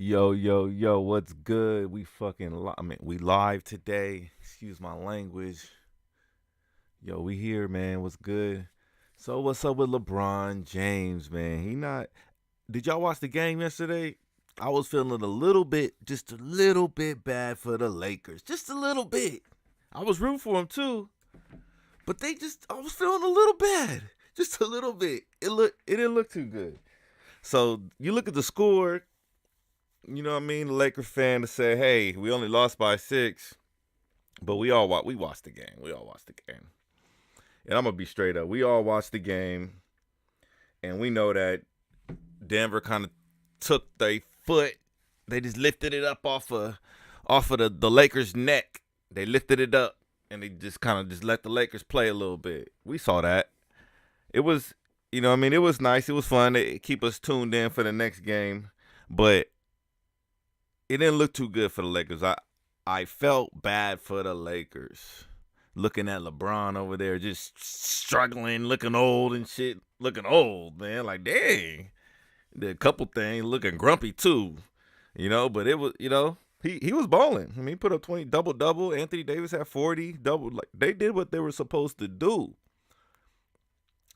Yo, yo, yo, what's good? We live today. Excuse my language. Yo, we here, man. What's good? So, what's up with LeBron James, man? Did y'all watch the game yesterday? I was feeling just a little bit bad for the Lakers. Just a little bit. I was rooting for them too, but I was feeling a little bad. Just a little bit. It didn't look too good. So, you look at the score, you know what I mean? The Laker fan to say, "Hey, we only lost by 6, but we watched the game. We all watched the game." And I'm gonna be straight up. We all watched the game, and we know that Denver kind of took their foot. They just lifted it up off of the Lakers' neck. They lifted it up, and they just kind of just let the Lakers play a little bit. We saw that. It was, it was nice. It was fun. They keep us tuned in for the next game, but it didn't look too good for the Lakers. I felt bad for the Lakers. Looking at LeBron over there just struggling, looking old and shit. Looking old, man. Like, dang. Did a couple things, looking grumpy too. But it was, he was balling. I mean, he put up 20 double. Anthony Davis had 40 double. Like, they did what they were supposed to do.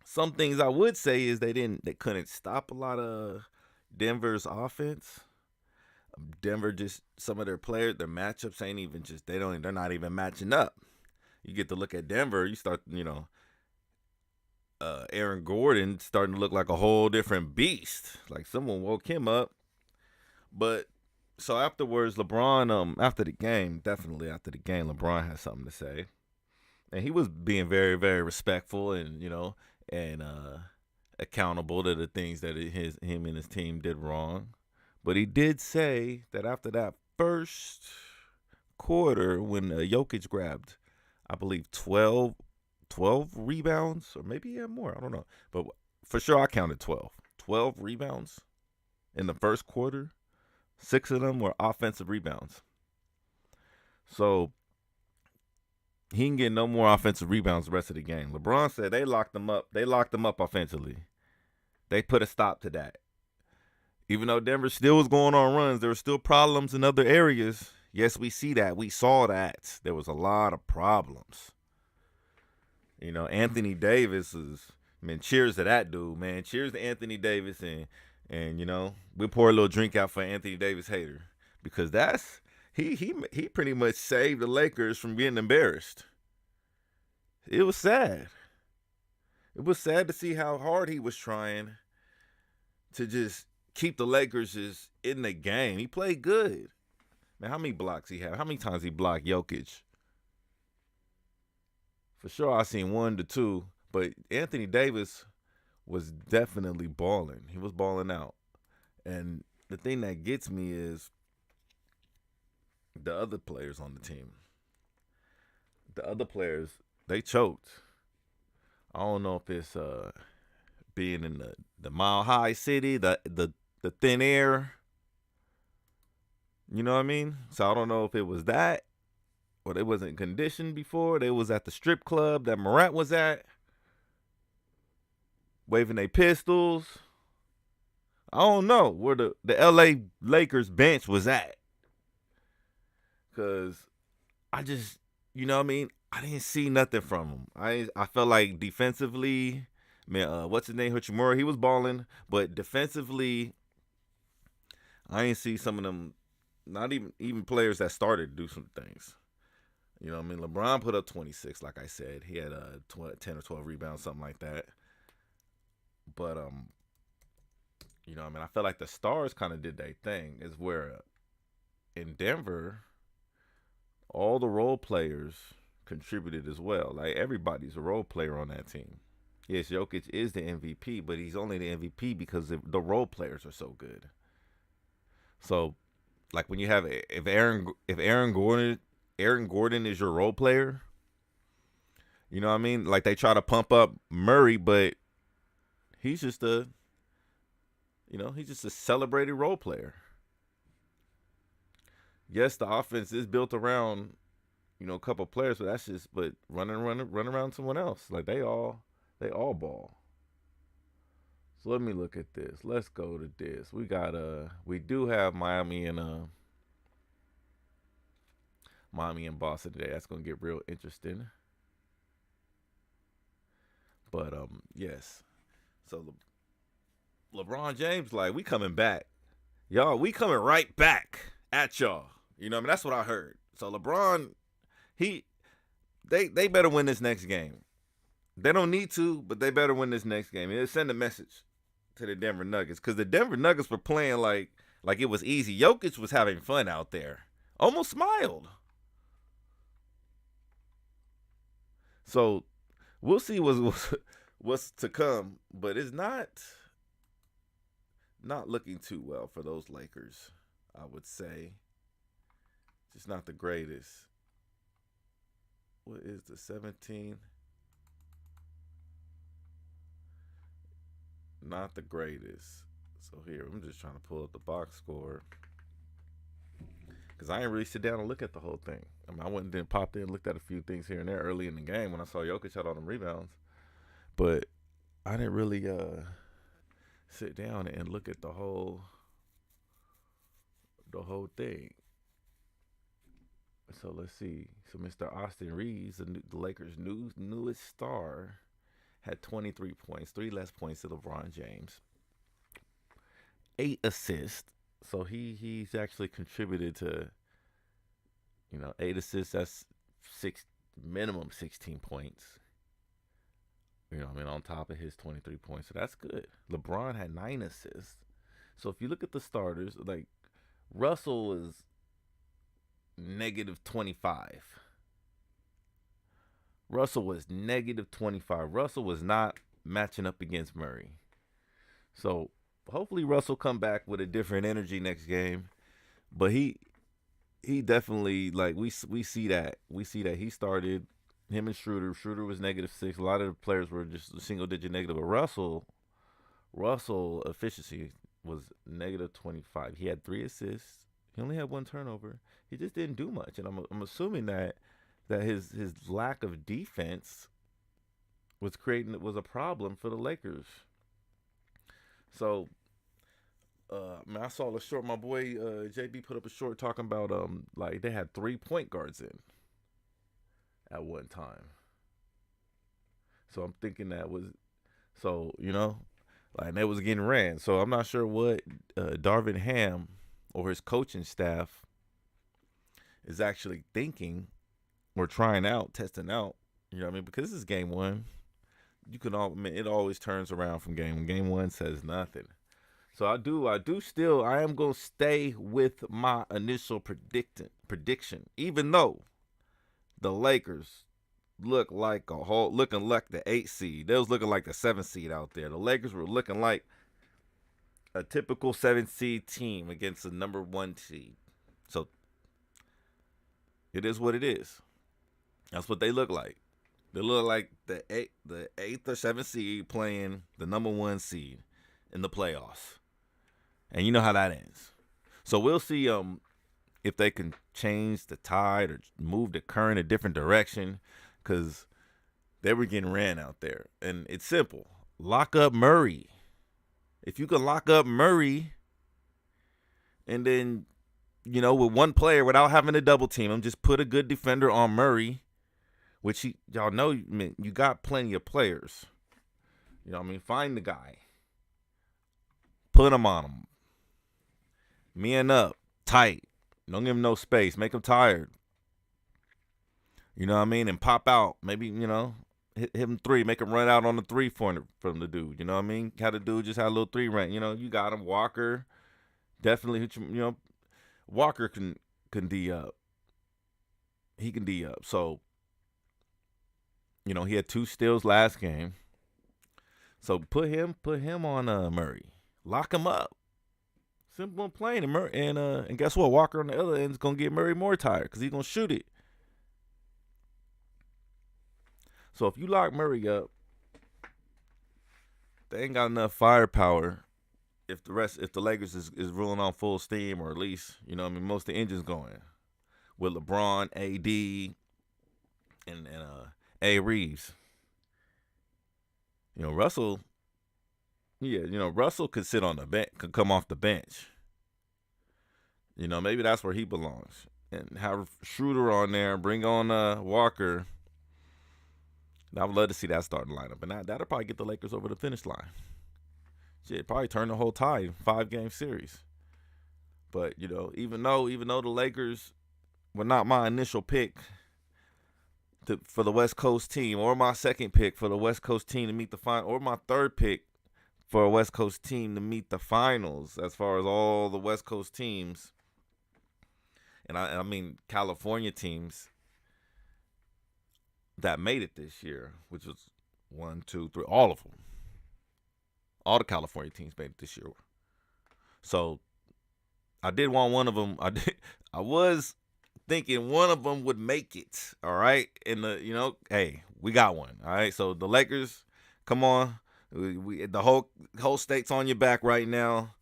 Some things I would say is they couldn't stop a lot of Denver's offense. Denver, just some of their players, their matchups ain't even they're not even matching up. You get to look at Denver, you start, Aaron Gordon starting to look like a whole different beast. Like someone woke him up. But so afterwards, LeBron, definitely after the game, LeBron had something to say. And he was being very, very respectful and, and accountable to the things that him and his team did wrong. But he did say that after that first quarter, when Jokic grabbed, I believe, 12 rebounds, or maybe he had more, I don't know. But for sure, I counted 12. 12 rebounds in the first quarter. 6 of them were offensive rebounds. So he didn't get no more offensive rebounds the rest of the game. LeBron said they locked them up. They locked them up offensively. They put a stop to that. Even though Denver still was going on runs, there were still problems in other areas. Yes, we see that. We saw that. There was a lot of problems. Anthony Davis cheers to that dude, man. Cheers to Anthony Davis, and we pour a little drink out for Anthony Davis hater, because he pretty much saved the Lakers from getting embarrassed. It was sad. It was sad to see how hard he was trying to just keep the Lakers just in the game. He played good. Man, how many blocks he had? How many times he blocked Jokic? For sure, I seen 1 to 2. But Anthony Davis was definitely balling. He was balling out. And the thing that gets me is the other players on the team. The other players, they choked. I don't know if it's being in the mile high city, the thin air. You know what I mean? So I don't know if it was that, or they wasn't conditioned before. They was at the strip club that Morant was at, waving their pistols. I don't know where the LA Lakers bench was at. Because I just, what I mean? I didn't see nothing from him. I felt like defensively, man, what's his name? Hachimura, he was balling. But defensively, I ain't see some of them, not even players that started to do some things. You know what I mean? LeBron put up 26, like I said. He had 10 or 12 rebounds, something like that. But, I felt like the stars kind of did their thing. Is where in Denver, all the role players contributed as well. Like, everybody's a role player on that team. Yes, Jokic is the MVP, but he's only the MVP because the role players are so good. So, like, when you have if Aaron Gordon is your role player, you know what I mean? Like, they try to pump up Murray, but he's just a celebrated role player. Yes, the offense is built around, a couple players, but run around someone else. Like, they all ball. So let me look at this. Let's go to this. We do have Miami and Boston today. That's gonna get real interesting. But yes. So LeBron James, like, we coming back. Y'all, we coming right back at y'all. You know what I mean? That's what I heard. So LeBron, he they better win this next game. They don't need to, but they better win this next game. It'll send a message to the Denver Nuggets, because the Denver Nuggets were playing like it was easy. Jokic was having fun out there, almost smiled. So we'll see what's to come, but it's not looking too well for those Lakers. I would say just not the greatest. What is the 17? Not the greatest. So here, I'm just trying to pull up the box score, because I ain't really sit down and look at the whole thing. I mean, I went and then popped in, looked at a few things here and there early in the game when I saw Jokic had all them rebounds, but I didn't really sit down and look at the whole thing. So let's see. So Mr. Austin Reeves, the Lakers' newest star, had 23 points, three less points than LeBron James, 8 assists. So he's actually contributed to, 8 assists. That's six minimum 16 points. On top of his 23 points. So that's good. LeBron had 9 assists. So if you look at the starters, like, Russell is negative 25. Russell was negative 25. Russell was not matching up against Murray. So hopefully Russell come back with a different energy next game. But he definitely, like, we see that he started, him and Schroeder. Schroeder was -6. A lot of the players were just a single digit negative. But Russell efficiency was -25. He had 3 assists. He only had one turnover. He just didn't do much, and I'm assuming that his lack of defense was a problem for the Lakers. So, man, I saw a short. My boy JB put up a short talking about like, they had 3 point guards in at one time. So I'm thinking that was, so, like, they was getting ran. So I'm not sure what Darvin Ham or his coaching staff is actually thinking or trying out, testing out. You know what I mean? Because this is game one. I mean, it always turns around from game one says nothing. So I am gonna stay with my initial prediction, even though the Lakers looking like the 8 seed. They was looking like the 7 seed out there. The Lakers were looking like a typical 7 seed team against the number 1 seed. So it is what it is. That's what they look like. They look like the eighth or 7th seed playing the number 1 seed in the playoffs, and you know how that ends. So we'll see if they can change the tide or move the current a different direction, because they were getting ran out there. And it's simple: lock up Murray. If you can lock up Murray, and then, with one player without having to double team him, just put a good defender on Murray, which y'all know, you got plenty of players. Find the guy, put him on him, man up, tight. Don't give him no space. Make him tired. And pop out. Maybe, hit him three. Make him run out on the three from the dude. You know what I mean? Had the dude just had a little three run. You got him. Walker, definitely. Walker can D up. He can D up. So, he had 2 steals last game. So put him on Murray. Lock him up. Simple and plain. And guess what? Walker on the other end is gonna get Murray more tired, because he's gonna shoot it. So if you lock Murray up, they ain't got enough firepower. If the Lakers is rolling on full steam, or at least, most of the engines going with LeBron, AD, and A. Reeves. Russell Yeah, Russell could sit on the bench, could come off the bench. Maybe that's where he belongs. And have Schroeder on there, bring on Walker. I would love to see that starting lineup, and that'll probably get the Lakers over the finish line. Shit, probably turn the whole tide, 5-game series. But even though the Lakers were not my initial pick for the West Coast team, or my second pick for the West Coast team to meet the final, or my third pick for a West Coast team to meet the finals, as far as all the West Coast teams, and I mean California teams that made it this year, which was one, two, three, all of them. All the California teams made it this year. So I did want one of them. I was thinking one of them would make it. All right, hey, we got one. All right, so the Lakers, come on, the whole state's on your back right now.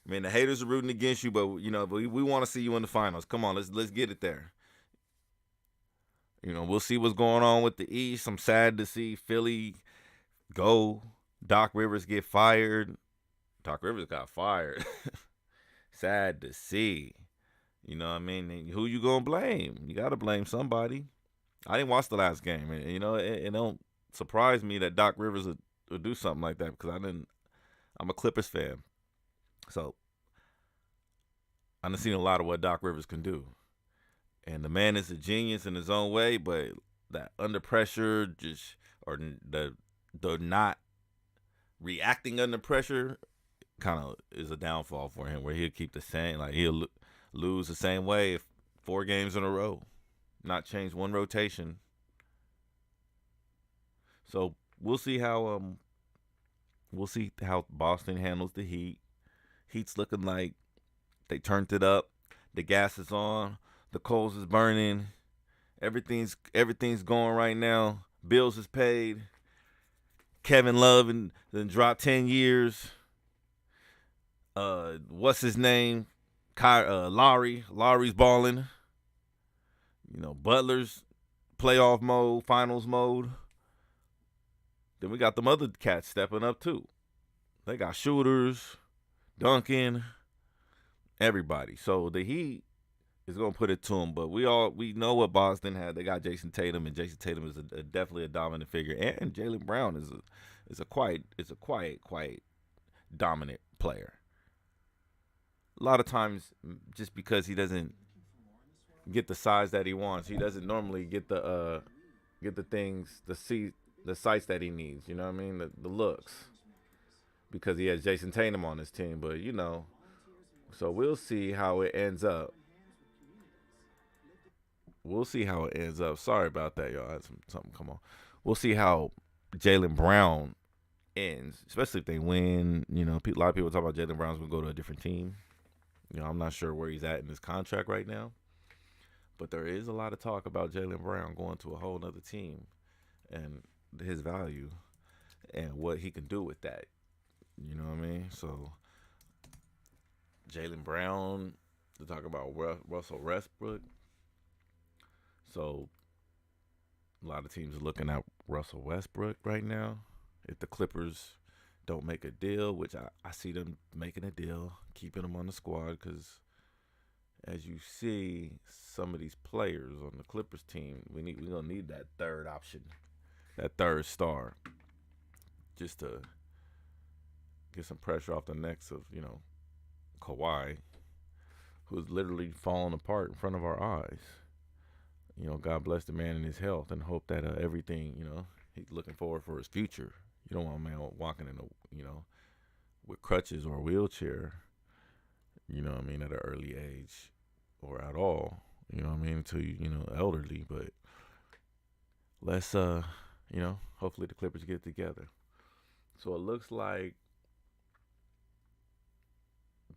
I mean, the haters are rooting against you, but we want to see you in the finals. Come on, let's get it there. We'll see what's going on with the East. I'm sad to see Philly go. Doc Rivers get fired. Doc Rivers got fired. Sad to see. You know what I mean? Who you gonna blame? You gotta blame somebody. I didn't watch the last game, and it don't surprise me that Doc Rivers would do something like that, because I'm a Clippers fan, so I've seen a lot of what Doc Rivers can do, and the man is a genius in his own way. But that under pressure, or the not reacting under pressure, kind of is a downfall for him, where he'll keep the same, like he'll lose the same way 4 games in a row, not change one rotation. So we'll see how Boston handles the Heat. Heat's looking like they turned it up. The gas is on. The coals is burning. Everything's going right now. Bills is paid. Kevin Love and then dropped 10 years. What's his name? Lowry's balling. Butler's playoff mode, finals mode. Then we got them other cats stepping up too. They got shooters, Duncan, everybody. So the Heat is gonna put it to them. But we know what Boston had. They got Jason Tatum, and Jason Tatum is definitely a dominant figure. And Jaylen Brown is a quite dominant player. A lot of times, just because he doesn't get the size that he wants, he doesn't normally get the things, the sights that he needs. You know what I mean? The looks, because he has Jason Tatum on his team. But so we'll see how it ends up. We'll see how it ends up. Sorry about that, y'all. I had something come on. We'll see how Jaylen Brown ends, especially if they win. A lot of people talk about Jaylen Brown's gonna go to a different team. I'm not sure where he's at in his contract right now, but there is a lot of talk about Jaylen Brown going to a whole other team, and his value and what he can do with that. You know what I mean? So Jaylen Brown, to talk about Russell Westbrook. So a lot of teams are looking at Russell Westbrook right now. If the Clippers don't make a deal, which I see them making a deal, keeping them on the squad, because as you see, some of these players on the Clippers team, we're gonna need that third option, that third star, just to get some pressure off the necks of Kawhi, who's literally falling apart in front of our eyes. God bless the man in his health, and hope that everything, he's looking forward for his future. You don't want a man walking in with crutches or a wheelchair, at an early age, or at all, until elderly. But let's hopefully the Clippers get together. So it looks like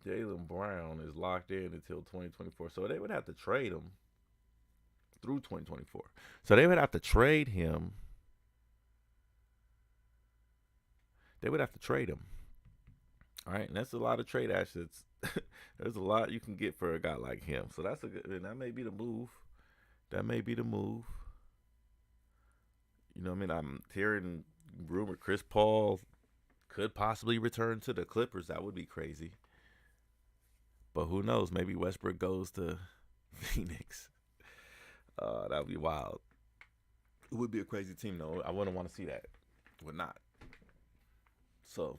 Jaylen Brown is locked in until 2024. So they would have to trade him through 2024. So they would have to trade him. They would have to trade him. All right, and that's a lot of trade assets. There's a lot you can get for a guy like him. So that's and that may be the move. That may be the move. I'm hearing rumor Chris Paul Could possibly return to the Clippers. That would be crazy. But who knows? Maybe Westbrook goes to Phoenix. That would be wild. It would be a crazy team, though. I wouldn't want to see that. Would not. So,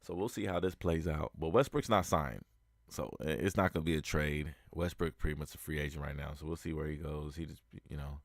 so we'll see how this plays out. But Westbrook's not signed, so it's not going to be a trade. Westbrook pretty much a free agent right now, so we'll see where he goes. He just, you know,